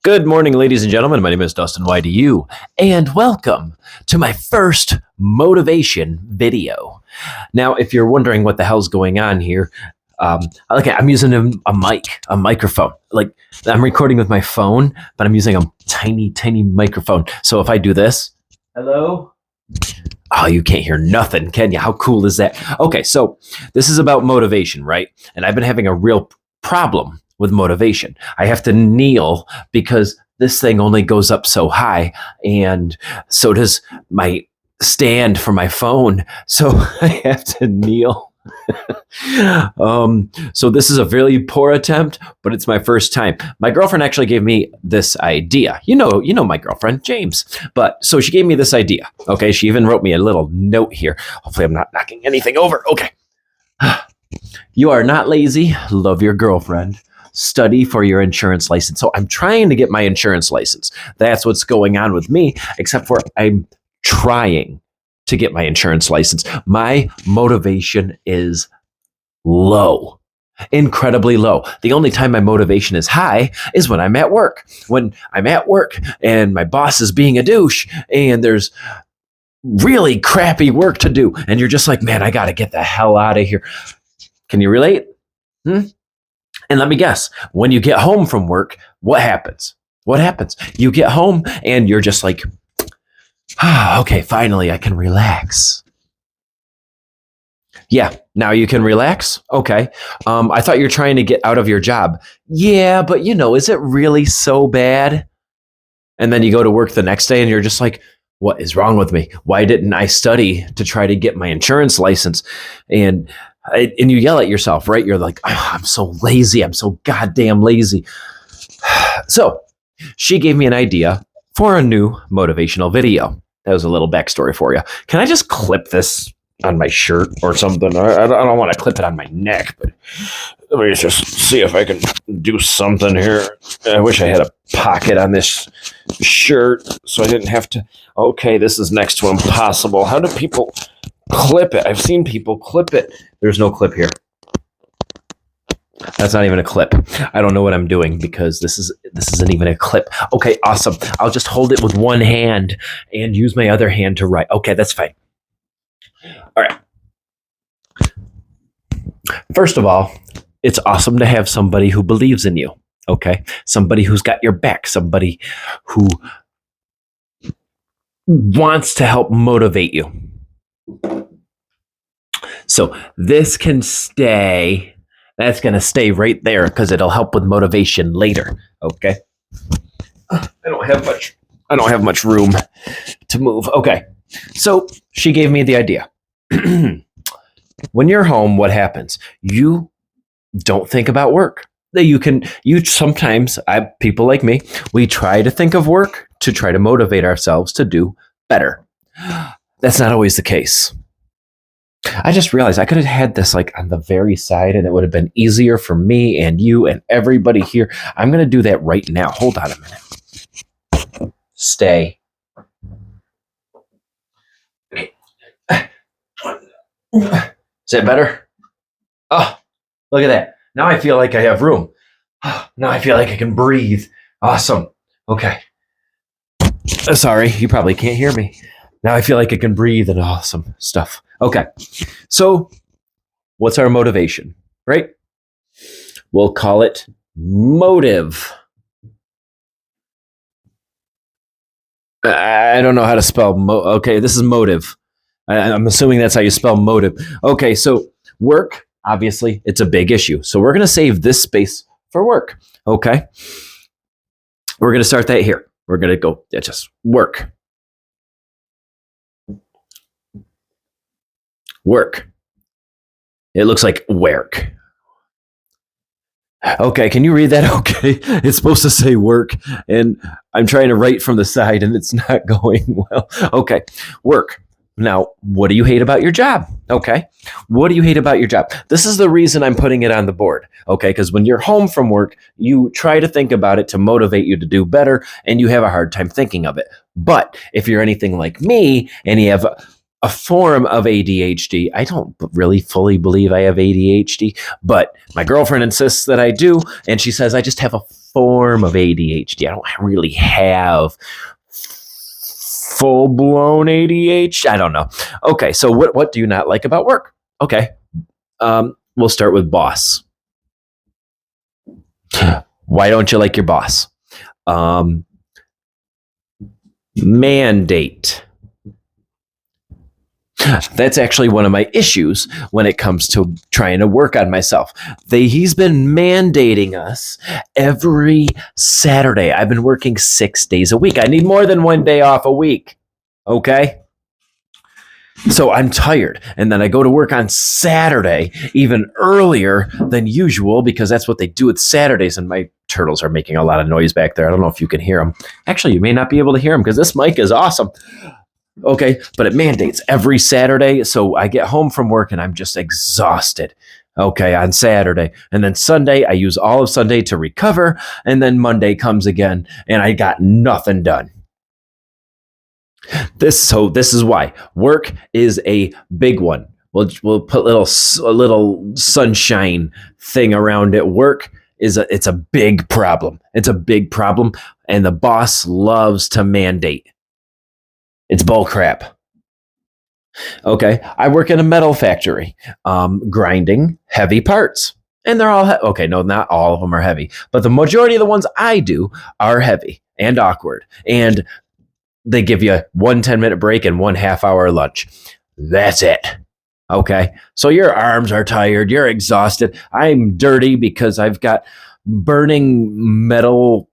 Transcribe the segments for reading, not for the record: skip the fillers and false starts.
Good morning, ladies and gentlemen. My name is Dustin YDU, and welcome to my first motivation video. Now, if you're wondering what the hell's going on here, I'm using a microphone. Like, I'm recording with my phone, but I'm using a tiny, tiny microphone. So if I do this, hello? Oh, you can't hear nothing, can you? How cool is that? Okay, so this is about motivation, right? And I've been having a real problem with motivation. I have to kneel because this thing only goes up so high, and so does my stand for my phone. So I have to kneel. So this is a really poor attempt, but it's my first time. My girlfriend actually gave me this idea. You know my girlfriend, James. But so she gave me this idea. Okay, she even wrote me a little note here. Hopefully I'm not knocking anything over. Okay. You are not lazy. Love your girlfriend. Study for your insurance license. So I'm trying to get my insurance license. That's what's going on with me, except for I'm trying to get my insurance license. My motivation is low, incredibly low. The only time my motivation is high is when I'm at work. When I'm at work and my boss is being a douche and there's really crappy work to do. And you're just like, man, I got to get the hell out of here. Can you relate? And let me guess, when you get home from work, what happens? What happens? You get home and you're just like, okay, finally I can relax. Yeah, now you can relax? Okay. I thought you were trying to get out of your job. Yeah, but is it really so bad? And then you go to work the next day and you're just like, what is wrong with me? Why didn't I study to try to get my insurance license? And you yell at yourself, right? You're like, I'm so lazy. I'm so goddamn lazy. So she gave me an idea for a new motivational video. That was a little backstory for you. Can I just clip this on my shirt or something? I don't want to clip it on my neck, but let me just see if I can do something here. I wish I had a pocket on this shirt so I didn't have to. Okay, this is next to impossible. How do people clip it? I've seen people clip it. There's no clip here. That's not even a clip. I don't know what I'm doing because this isn't even a clip. Okay, awesome. I'll just hold it with one hand and use my other hand to write. Okay, that's fine. All right. First of all, it's awesome to have somebody who believes in you. Okay, somebody who's got your back, somebody who wants to help motivate you. So this can stay. That's going to stay right there because it'll help with motivation later. Okay. I don't have much room to move. Okay. So she gave me the idea. When you're home, what happens? You don't think about work. Sometimes, people like me, we try to think of work to try to motivate ourselves to do better. That's not always the case. I just realized I could have had this like on the very side and it would have been easier for me and you and everybody here. I'm going to do that right now. Hold on a minute. Stay. Is that better? Oh, look at that. Now I feel like I have room. Now I feel like I can breathe. Awesome. Okay. Sorry, you probably can't hear me. Now I feel like I can breathe and awesome stuff. Okay. So what's our motivation, right? We'll call it motive. I don't know how to spell okay, this is motive. I'm assuming that's how you spell motive. Okay, so work, obviously, it's a big issue. So we're going to save this space for work. Okay. We're going to start that here. We're going to go just work. Work. It looks like work. Okay, can you read that? Okay, it's supposed to say work, and I'm trying to write from the side, and it's not going well. Okay, work. Now, what do you hate about your job? Okay, what do you hate about your job? This is the reason I'm putting it on the board. Okay, because when you're home from work, you try to think about it to motivate you to do better, and you have a hard time thinking of it. But if you're anything like me, and you have a form of ADHD. I don't really fully believe I have ADHD, but my girlfriend insists that I do, and she says I just have a form of ADHD. I don't really have full-blown ADHD. I don't know. Okay, so what do you not like about work? Okay, we'll start with boss. Why don't you like your boss? Mandate. That's actually one of my issues when it comes to trying to work on myself. He's been mandating us every Saturday. I've been working 6 days a week. I need more than 1 day off a week. Okay? So I'm tired. And then I go to work on Saturday, even earlier than usual, because that's what they do with Saturdays. And my turtles are making a lot of noise back there. I don't know if you can hear them. Actually, you may not be able to hear them because this mic is awesome. Okay, but it mandates every Saturday. So I get home from work and I'm just exhausted. Okay, on Saturday. And then Sunday, I use all of Sunday to recover. And then Monday comes again and I got nothing done. This is why work is a big one. We'll put a little sunshine thing around it. Work it's a big problem. It's a big problem. And the boss loves to mandate. It's bull crap. Okay, I work in a metal factory, grinding heavy parts. And they're all, okay, no, not all of them are heavy, but the majority of the ones I do are heavy and awkward. And they give you 1 10-minute break and 1 half-hour lunch. That's it. Okay, so your arms are tired. You're exhausted. I'm dirty because I've got burning metal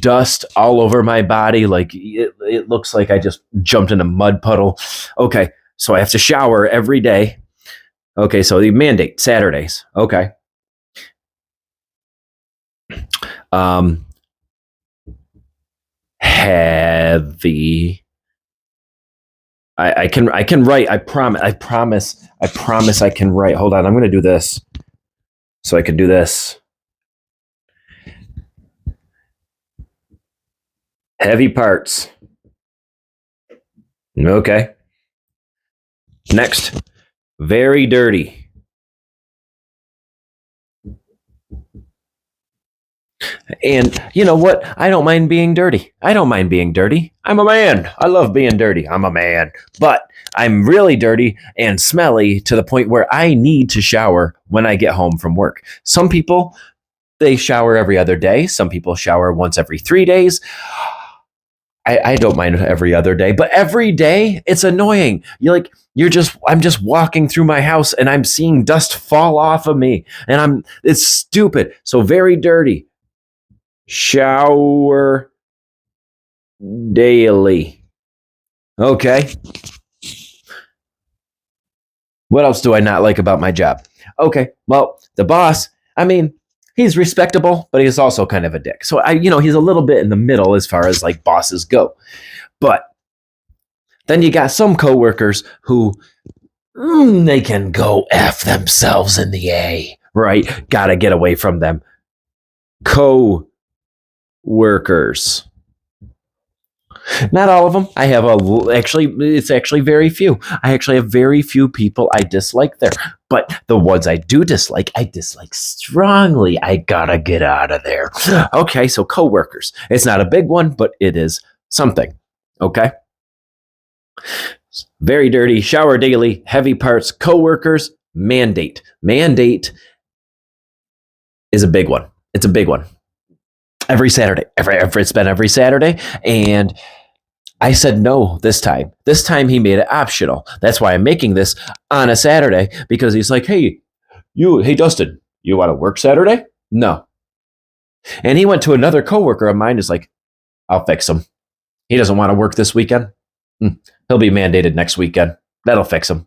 dust all over my body. Like it looks like I just jumped in a mud puddle. Okay, so I have to shower every day. Okay, so the mandate Saturdays. Okay. Heavy. I can write. I promise I can write. Hold on, I'm gonna do this so I can do this. Heavy parts. Okay. Next, very dirty. And you know what? I don't mind being dirty. I'm a man. I love being dirty. I'm a man. But I'm really dirty and smelly to the point where I need to shower when I get home from work. Some people, they shower every other day. Some people shower once every 3 days. I don't mind every other day, but every day it's annoying. I'm just walking through my house and I'm seeing dust fall off of me and it's stupid. So very dirty. Shower daily. Okay. What else do I not like about my job? Okay. Well, the boss, he's respectable, but he's also kind of a dick. So he's a little bit in the middle as far as like bosses go. But then you got some coworkers who they can go F themselves in the A, right? Got to get away from them. Co-workers. Not all of them. I have it's actually very few. I actually have very few people I dislike there. But the ones I do dislike, I dislike strongly. I gotta get out of there. Okay, so coworkers. It's not a big one, but it is something. Okay? Very dirty, shower daily, heavy parts, coworkers, mandate. Mandate is a big one. It's a big one. Every Saturday. It's been every Saturday. And I said no this time. This time he made it optional. That's why I'm making this on a Saturday, because he's like, hey, Dustin, you want to work Saturday? No. And he went to another coworker of mine who's like, I'll fix him. He doesn't want to work this weekend. He'll be mandated next weekend. That'll fix him.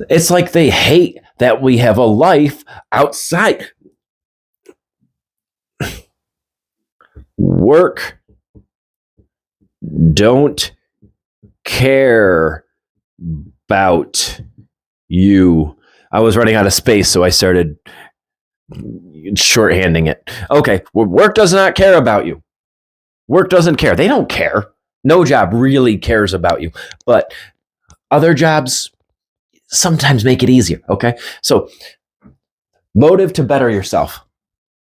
It's like they hate that we have a life outside. Work. Don't care about you. I was running out of space, so I started shorthanding it. Okay, work does not care about you. Work doesn't care. They don't care. No job really cares about you. But other jobs sometimes make it easier, okay? So Motive to better yourself.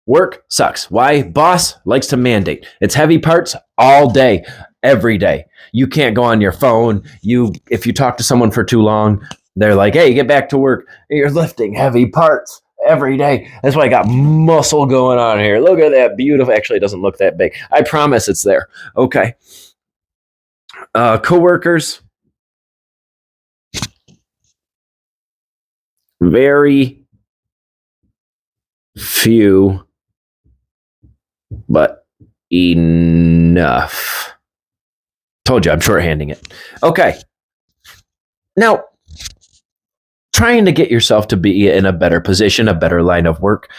Work sucks. Why? Boss likes to mandate. It's heavy parts all day, every day. You can't go on your phone. If you talk to someone for too long, they're like, hey, get back to work. You're lifting heavy parts every day. That's why I got muscle going on here. Look at that beautiful. Actually, it doesn't look that big. I promise it's there. Okay. Coworkers, very few, but enough. Told you I'm shorthanding it. Okay. Now, trying to get yourself to be in a better position, a better line of work,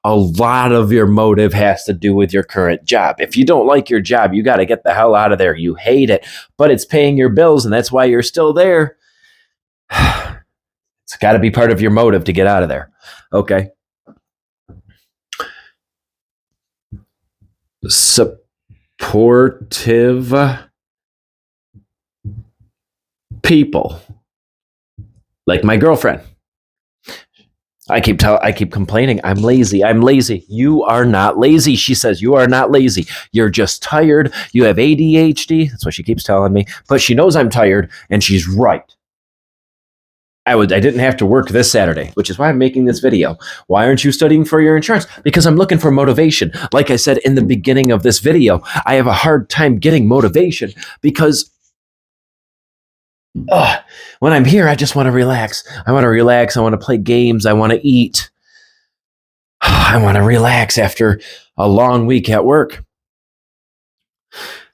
a lot of your motive has to do with your current job. If you don't like your job, you got to get the hell out of there. You hate it, but it's paying your bills, and that's why you're still there. It's got to be part of your motive to get out of there. Okay. Supportive people, like my girlfriend. I keep complaining. I'm lazy. I'm lazy. You are not lazy. She says you are not lazy. You're just tired. You have ADHD. That's what she keeps telling me. But she knows I'm tired, and she's right. I didn't have to work this Saturday, which is why I'm making this video. Why aren't you studying for your insurance? Because I'm looking for motivation. Like I said in the beginning of this video, I have a hard time getting motivation because when I'm here, I just want to relax. I want to play games. I want to eat. I want to relax after a long week at work.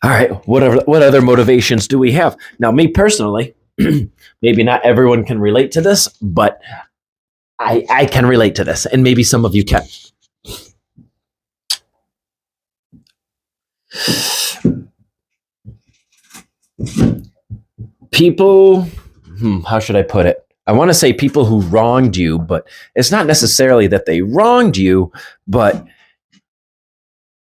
All right, what other motivations do we have? Now, me personally, maybe not everyone can relate to this, but I can relate to this, and maybe some of you can. People, how should I put it? I want to say people who wronged you, but it's not necessarily that they wronged you, but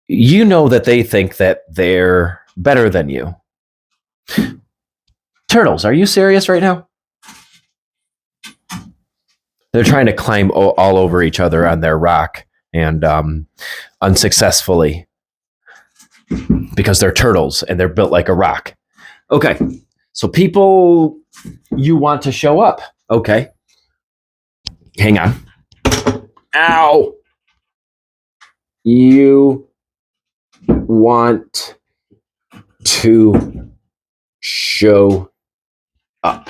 you know that they think that they're better than you. Turtles, are you serious right now? They're trying to climb all over each other on their rock, and unsuccessfully, because they're turtles and they're built like a rock. Okay, so people you want to show up. Okay, hang on. Ow! You want to show up.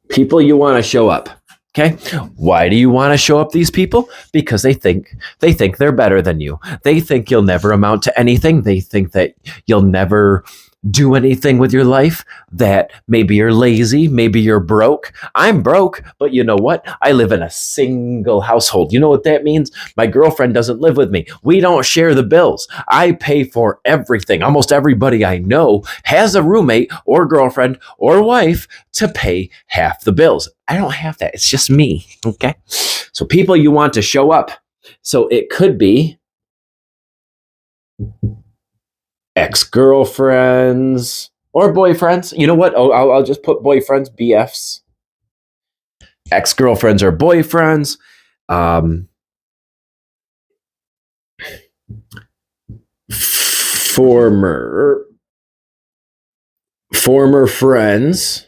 People you want to show up. Okay. Why do you want to show up these people? Because they think they're better than you. They think you'll never amount to anything. They think that you'll never do anything with your life, that maybe you're lazy, maybe you're broke. I'm broke, but you know what? I live in a single household. You know what that means? My girlfriend doesn't live with me. We don't share the bills. I pay for everything. Almost everybody I know has a roommate or girlfriend or wife to pay half the bills. I don't have that. It's just me. Okay. So people you want to show up. So it could be ex-girlfriends or boyfriends. You know what? I'll just put boyfriends, BFs. Ex-girlfriends or boyfriends. Former friends.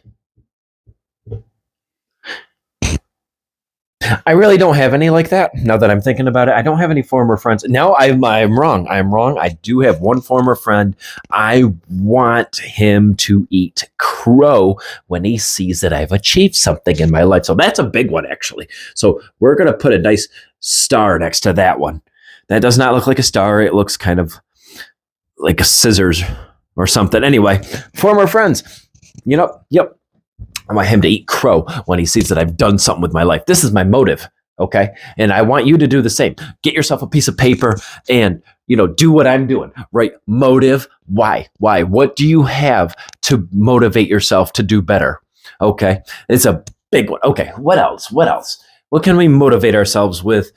I really don't have any like that. Now that I'm thinking about it, I don't have any former friends. No, I'm wrong. I'm wrong. I do have one former friend. I want him to eat crow when he sees that I've achieved something in my life. So that's a big one, actually. So we're going to put a nice star next to that one. That does not look like a star. It looks kind of like a scissors or something. Anyway, former friends. You know, yep. I want him to eat crow when he sees that I've done something with my life. This is my motive, okay? And I want you to do the same. Get yourself a piece of paper and, do what I'm doing, right? Motive. Why? What do you have to motivate yourself to do better? Okay? It's a big one. Okay, what else? What can we motivate ourselves with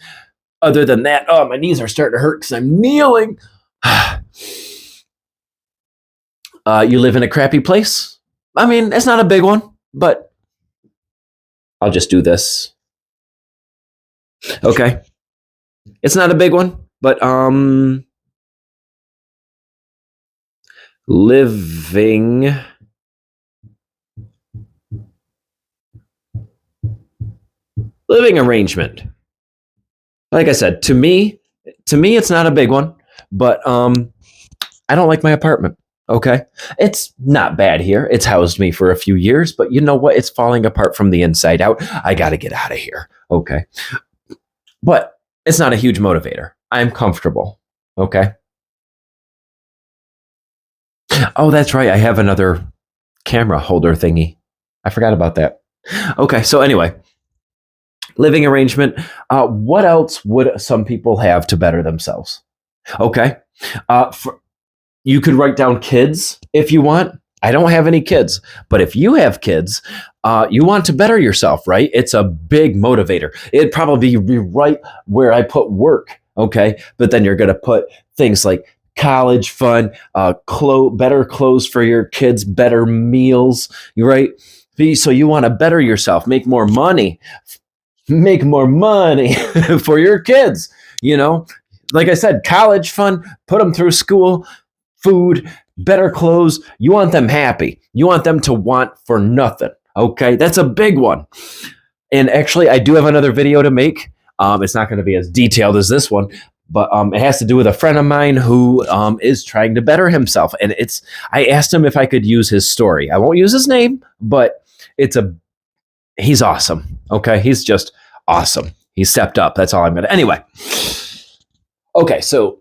other than that? Oh, my knees are starting to hurt because I'm kneeling. You live in a crappy place? I mean, it's not a big one. But I'll just do this. Okay. It's not a big one, but living living arrangement. Like I said, to me it's not a big one, but I don't like my apartment. Okay. It's not bad here. It's housed me for a few years, but you know what? It's falling apart from the inside out. I got to get out of here. Okay. But it's not a huge motivator. I'm comfortable. Okay. Oh, that's right. I have another camera holder thingy. I forgot about that. Okay. So, anyway, living arrangement. What else would some people have to better themselves? Okay. For, you could write down kids if you want. I don't have any kids, but if you have kids, you want to better yourself, right? It's a big motivator. It'd probably be right where I put work, okay? But then you're going to put things like college fund, better clothes for your kids, better meals, right? So you want to better yourself, make more money for your kids, you know? Like I said, college fund, put them through school, food, better clothes. You want them happy. You want them to want for nothing. Okay, that's a big one. And actually, I do have another video to make. It's not going to be as detailed as this one, but it has to do with a friend of mine who is trying to better himself. And I asked him if I could use his story. I won't use his name, but he's awesome. Okay, he's just awesome. He's stepped up. That's all I'm gonna. Anyway, okay, so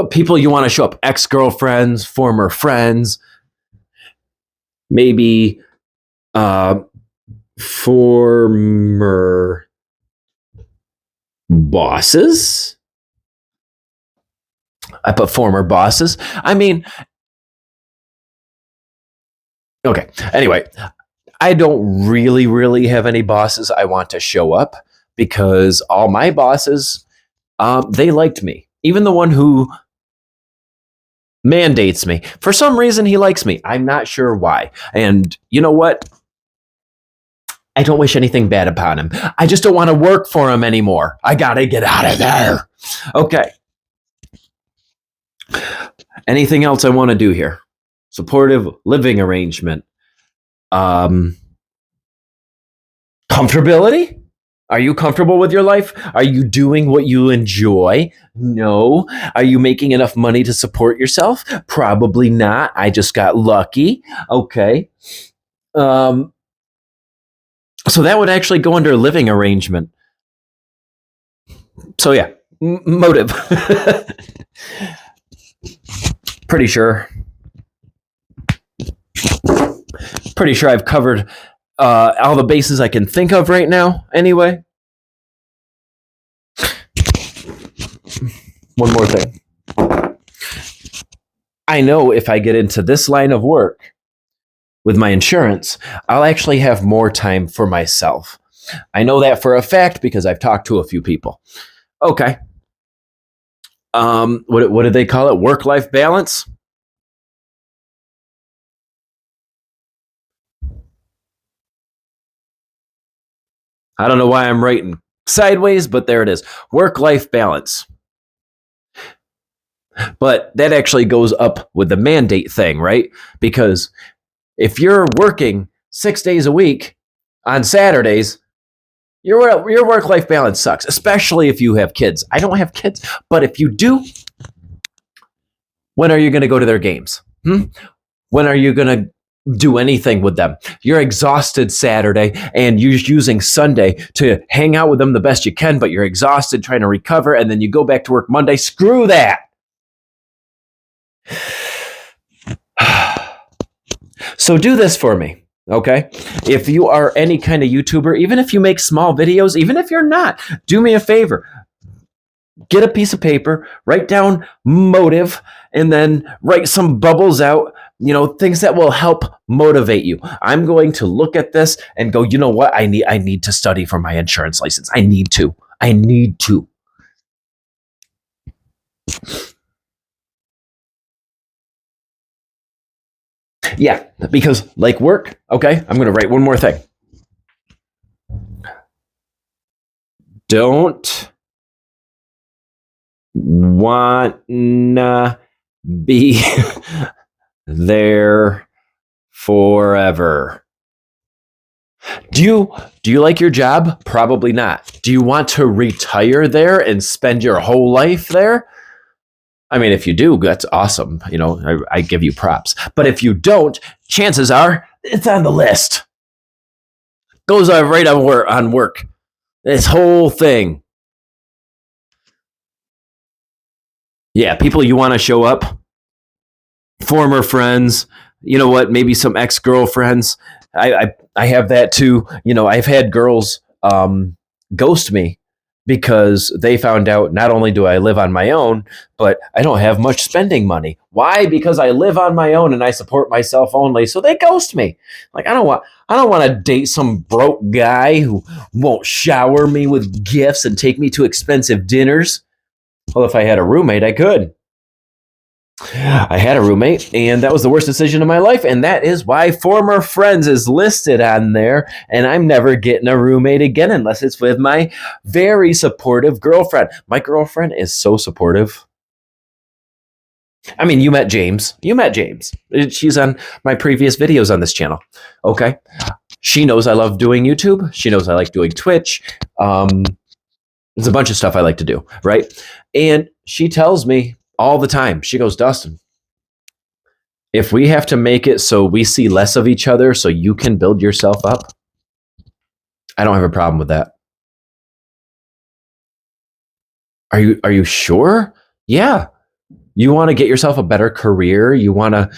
people you want to show up: ex-girlfriends, former friends, maybe former bosses. I put former bosses. I mean, okay. Anyway, I don't really have any bosses I want to show up because all my bosses, they liked me. Even the one who mandates me. For some reason, he likes me. I'm not sure why. And you know what? I don't wish anything bad upon him. I just don't want to work for him anymore. I got to get out of there. Okay. Anything else I want to do here? Supportive living arrangement. Comfortability? Are you comfortable with your life? Are you doing what you enjoy? No. Are you making enough money to support yourself? Probably not. I just got lucky. Okay. So that would actually go under living arrangement. So yeah, motive. Pretty sure I've covered all the bases I can think of right now. Anyway, one more thing. I know if I get into this line of work with my insurance, I'll actually have more time for myself. I know that for a fact because I've talked to a few people. Okay. What did they call it? Work-life balance? I don't know why I'm writing sideways, but there it is. Work-life balance. But that actually goes up with the mandate thing, right? Because if you're working 6 days a week on Saturdays, your work-life balance sucks, especially if you have kids. I don't have kids, but if you do, when are you going to go to their games? When are you going to do anything with them? You're exhausted Saturday and you're using Sunday to hang out with them the best you can, but you're exhausted trying to recover, and then you go back to work Monday. Screw that. So do this for me, okay? If you are any kind of YouTuber, even if you make small videos, even if you're not, do me a favor. Get a piece of paper, write down motive, and then write some bubbles out, things that will help motivate you. I'm going to look at this and go, you know what? I need to study for my insurance license. I need to. Yeah, because like work, okay, I'm going to write one more thing. don't wanna be there forever. Do you like your job? Probably not. Do you want to retire there and spend your whole life there? I mean, if you do, that's awesome. You know, I give you props. But if you don't, chances are it's on the list. Goes right on work. This whole thing. Yeah, people you want to show up, former friends, you know what, maybe some ex-girlfriends. I have that too. You know, I've had girls ghost me because they found out not only do I live on my own, but I don't have much spending money. Why? Because I live on my own and I support myself only. So they ghost me. Like I don't want to date some broke guy who won't shower me with gifts and take me to expensive dinners. Well, if I had a roommate, I could. I had a roommate, and that was the worst decision of my life, and that is why former friends is listed on there, and I'm never getting a roommate again unless it's with my very supportive girlfriend. My girlfriend is so supportive. I mean, you met James. She's on my previous videos on this channel. Okay. She knows I love doing YouTube. She knows I like doing Twitch. There's a bunch of stuff I like to do, right? And she tells me all the time, she goes, Dustin, if we have to make it so we see less of each other so you can build yourself up, I don't have a problem with that. Are you sure? Yeah. You want to get yourself a better career. You want to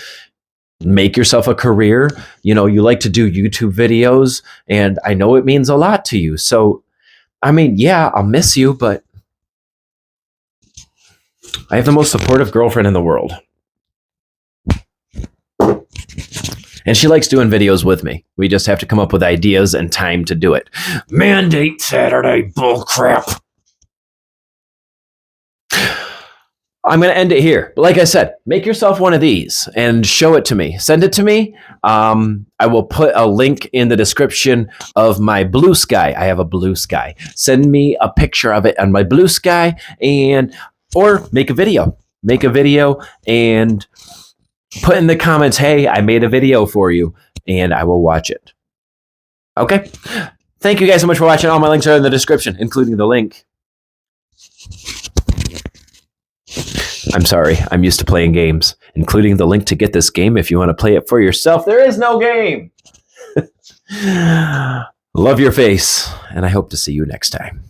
make yourself a career. You know, you like to do YouTube videos, and I know it means a lot to you. So, I mean, yeah, I'll miss you, but I have the most supportive girlfriend in the world. And she likes doing videos with me. We just have to come up with ideas and time to do it. Mandate Saturday bullcrap. I'm going to end it here. But like I said, make yourself one of these and show it to me. Send it to me. I will put a link in the description of my Bluesky. I have a Bluesky. Send me a picture of it on my Bluesky, or make a video. Make a video and put in the comments, hey, I made a video for you, and I will watch it. Okay? Thank you guys so much for watching. All my links are in the description, including the link. I'm sorry, I'm used to playing games, including the link to get this game if you want to play it for yourself. There is no game. Love your face, and I hope to see you next time.